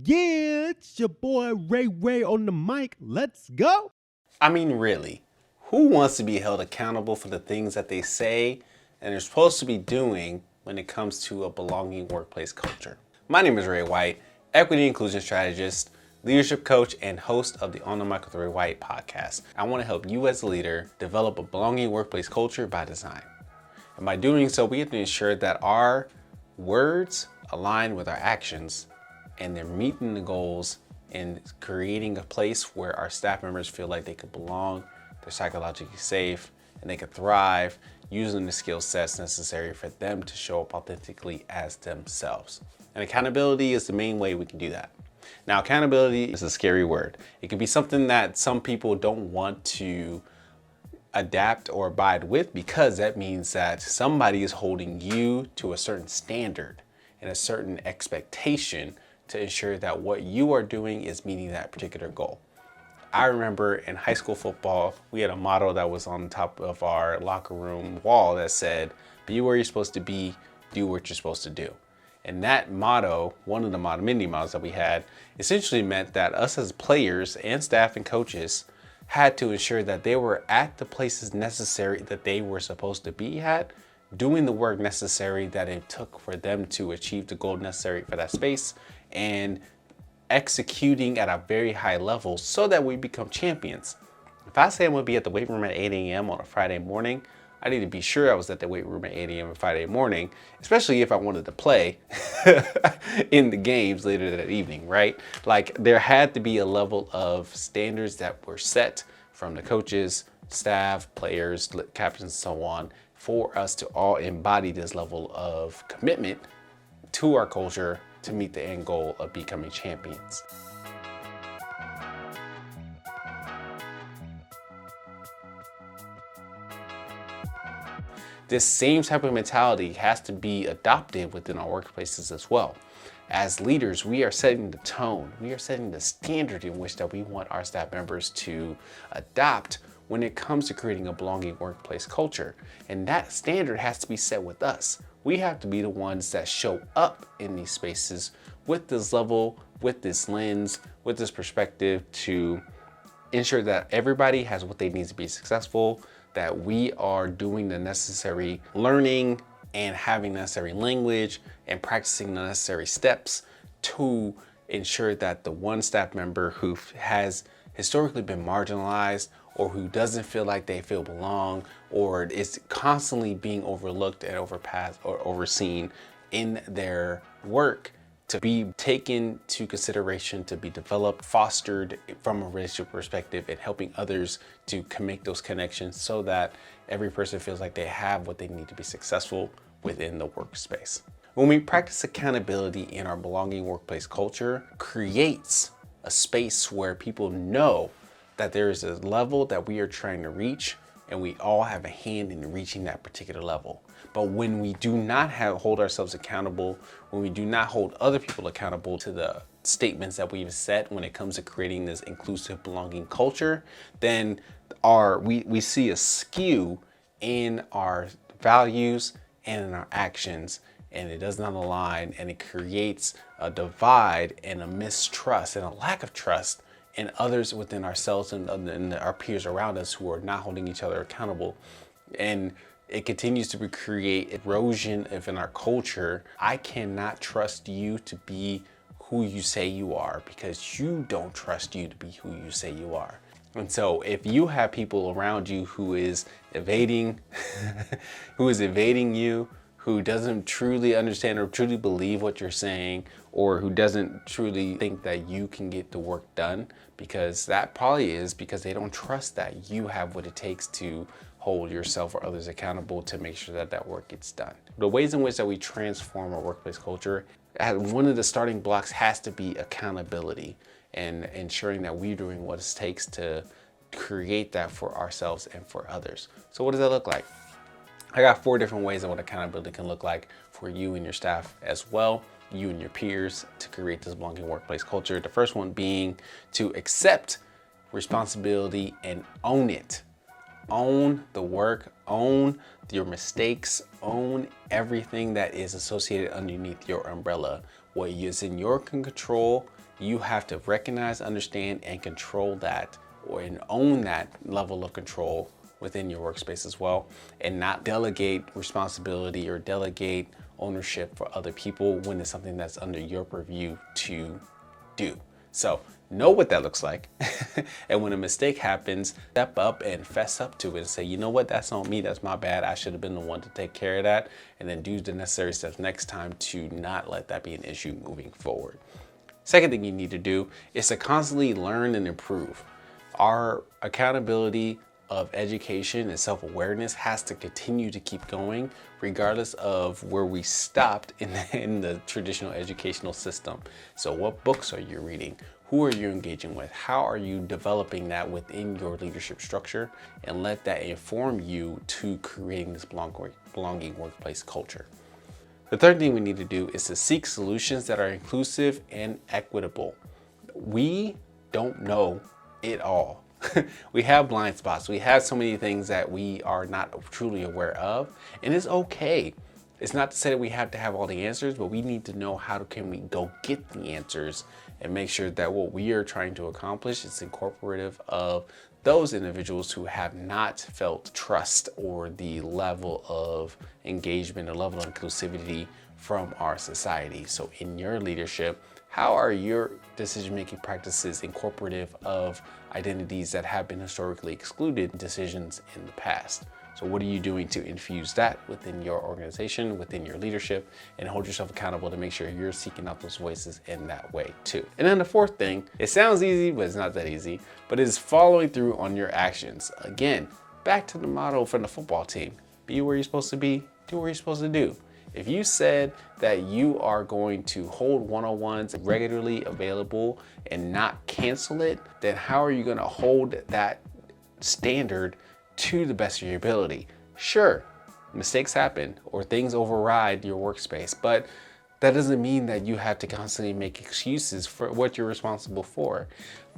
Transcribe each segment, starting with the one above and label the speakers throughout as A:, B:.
A: Yeah, it's your boy Ray on the mic. Let's go.
B: I mean, really, who wants to be held accountable for the things that they say and they're supposed to be doing when it comes to a belonging workplace culture? My name is Ray White, equity inclusion strategist, leadership coach, and host of the On the Mic with Ray White podcast. I want to help you as a leader develop a belonging workplace culture by design. And by doing so, we have to ensure that our words align with our actions and they're meeting the goals and creating a place where our staff members feel like they could belong, they're psychologically safe, and they could thrive using the skill sets necessary for them to show up authentically as themselves. And accountability is the main way we can do that. Now, accountability is a scary word. It can be something that some people don't want to adapt or abide with because that means that somebody is holding you to a certain standard and a certain expectation to ensure that what you are doing is meeting that particular goal. I remember in high school football, we had a motto that was on top of our locker room wall that said, "Be where you're supposed to be, do what you're supposed to do." And that motto, one of the many mottos that we had, essentially meant that us as players and staff and coaches had to ensure that they were at the places necessary that they were supposed to be at, doing the work necessary that it took for them to achieve the goal necessary for that space, and executing at a very high level so that we become champions. If I say I'm gonna be at the weight room at 8 a.m. on a Friday morning, I need to be sure I was at the weight room at 8 a.m. on Friday morning, especially if I wanted to play in the games later that evening, right? Like there had to be a level of standards that were set from the coaches, staff, players, captains, and so on, for us to all embody this level of commitment to our culture to meet the end goal of becoming champions. This same type of mentality has to be adopted within our workplaces as well. As leaders, we are setting the tone, we are setting the standard in which that we want our staff members to adopt when it comes to creating a belonging workplace culture. And that standard has to be set with us. We have to be the ones that show up in these spaces with this level, with this lens, with this perspective to ensure that everybody has what they need to be successful, that we are doing the necessary learning and having necessary language and practicing the necessary steps to ensure that the one staff member who has historically been marginalized or who doesn't feel like they feel belong or is constantly being overlooked and overpassed or overseen in their work to be taken to consideration, to be developed, fostered from a relationship perspective and helping others to make those connections so that every person feels like they have what they need to be successful within the workspace. When we practice accountability in our belonging workplace culture, creates a space where people know that there is a level that we are trying to reach and we all have a hand in reaching that particular level. But when we do not hold ourselves accountable, when we do not hold other people accountable to the statements that we've set when it comes to creating this inclusive belonging culture, then we see a skew in our values and in our actions, and it does not align, and it creates a divide and a mistrust and a lack of trust in others within ourselves and our peers around us who are not holding each other accountable. And it continues to create erosion in our culture. I cannot trust you to be who you say you are because you don't trust you to be who you say you are. And so if you have people around you who is evading, you, who doesn't truly understand or truly believe what you're saying, or who doesn't truly think that you can get the work done, because that probably is because they don't trust that you have what it takes to hold yourself or others accountable to make sure that that work gets done. The ways in which that we transform our workplace culture, one of the starting blocks has to be accountability and ensuring that we're doing what it takes to create that for ourselves and for others. So what does that look like? I got 4 different ways of what accountability can look like for you and your staff as well, you and your peers, to create this belonging workplace culture. The first one being to accept responsibility and own it. Own the work, own your mistakes, own everything that is associated underneath your umbrella. What is in your control you have to recognize, understand, and control that, and own that level of control within your workspace as well, and not delegate responsibility or delegate ownership for other people when it's something that's under your purview to do. So know what that looks like. And when a mistake happens, step up and fess up to it and say, you know what, that's on me, that's my bad. I should have been the one to take care of that, and then do the necessary steps next time to not let that be an issue moving forward. Second thing you need to do is to constantly learn and improve. Our accountability of education and self-awareness has to continue to keep going regardless of where we stopped in the traditional educational system. So what books are you reading? Who are you engaging with? How are you developing that within your leadership structure? And let that inform you to creating this belonging workplace culture. The third thing we need to do is to seek solutions that are inclusive and equitable. We don't know it all. We have blind spots. We have so many things that we are not truly aware of, and it's okay. It's not to say that we have to have all the answers, but we need to know can we go get the answers and make sure that what we are trying to accomplish is incorporative of those individuals who have not felt trust or the level of engagement or level of inclusivity from our society. So in your leadership, how are your decision-making practices incorporative of identities that have been historically excluded in decisions in the past? So what are you doing to infuse that within your organization, within your leadership, and hold yourself accountable to make sure you're seeking out those voices in that way too? And then the fourth thing, it sounds easy, but it's not that easy, but it's following through on your actions. Again, back to the motto from the football team: be where you're supposed to be, do what you're supposed to do. If you said that you are going to hold one-on-ones regularly available and not cancel it, then how are you going to hold that standard to the best of your ability? Sure, mistakes happen or things override your workspace, but that doesn't mean that you have to constantly make excuses for what you're responsible for.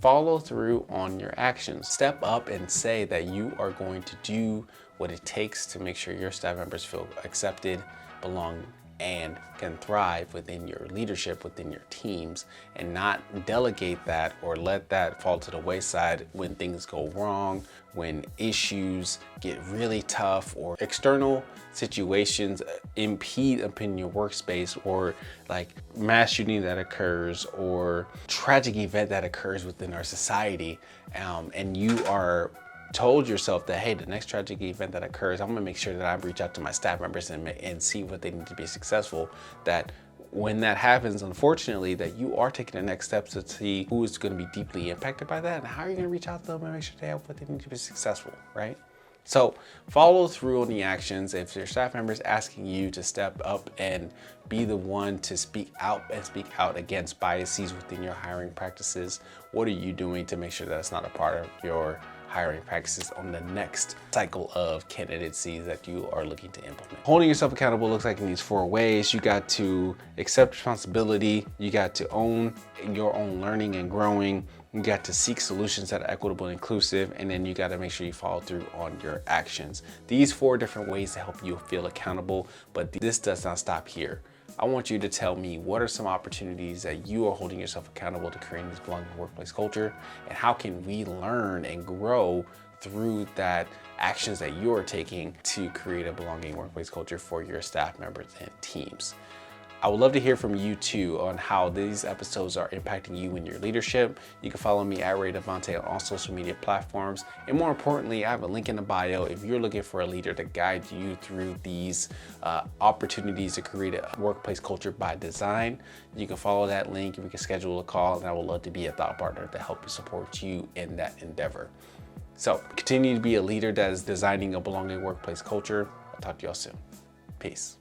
B: Follow through on your actions. Step up and say that you are going to do what it takes to make sure your staff members feel accepted, belong, and can thrive within your leadership, within your teams, and not delegate that or let that fall to the wayside when things go wrong, when issues get really tough or external situations impede upon your workspace, or like mass shooting that occurs or tragic event that occurs within our society, and you are told yourself that, hey, the next tragic event that occurs, I'm gonna make sure that I reach out to my staff members and see what they need to be successful. That when that happens, unfortunately, that you are taking the next steps to see who is gonna be deeply impacted by that and how are you gonna reach out to them and make sure they have what they need to be successful, right? So follow through on the actions. If your staff member is asking you to step up and be the one to speak out against biases within your hiring practices, what are you doing to make sure that it's not a part of your hiring practices on the next cycle of candidacies that you are looking to implement? Holding yourself accountable looks like in these 4 ways. You got to accept responsibility, you got to own your own learning and growing, you got to seek solutions that are equitable and inclusive, and then you got to make sure you follow through on your actions. These 4 different ways to help you feel accountable, but this does not stop here. I want you to tell me what are some opportunities that you are holding yourself accountable to creating this belonging workplace culture, and how can we learn and grow through that actions that you are taking to create a belonging workplace culture for your staff members and teams. I would love to hear from you too on how these episodes are impacting you in your leadership. You can follow me at Ray Devontae on all social media platforms. And more importantly, I have a link in the bio if you're looking for a leader to guide you through these opportunities to create a workplace culture by design. You can follow that link and we can schedule a call, and I would love to be a thought partner to help support you in that endeavor. So continue to be a leader that is designing a belonging workplace culture. I'll talk to y'all soon. Peace.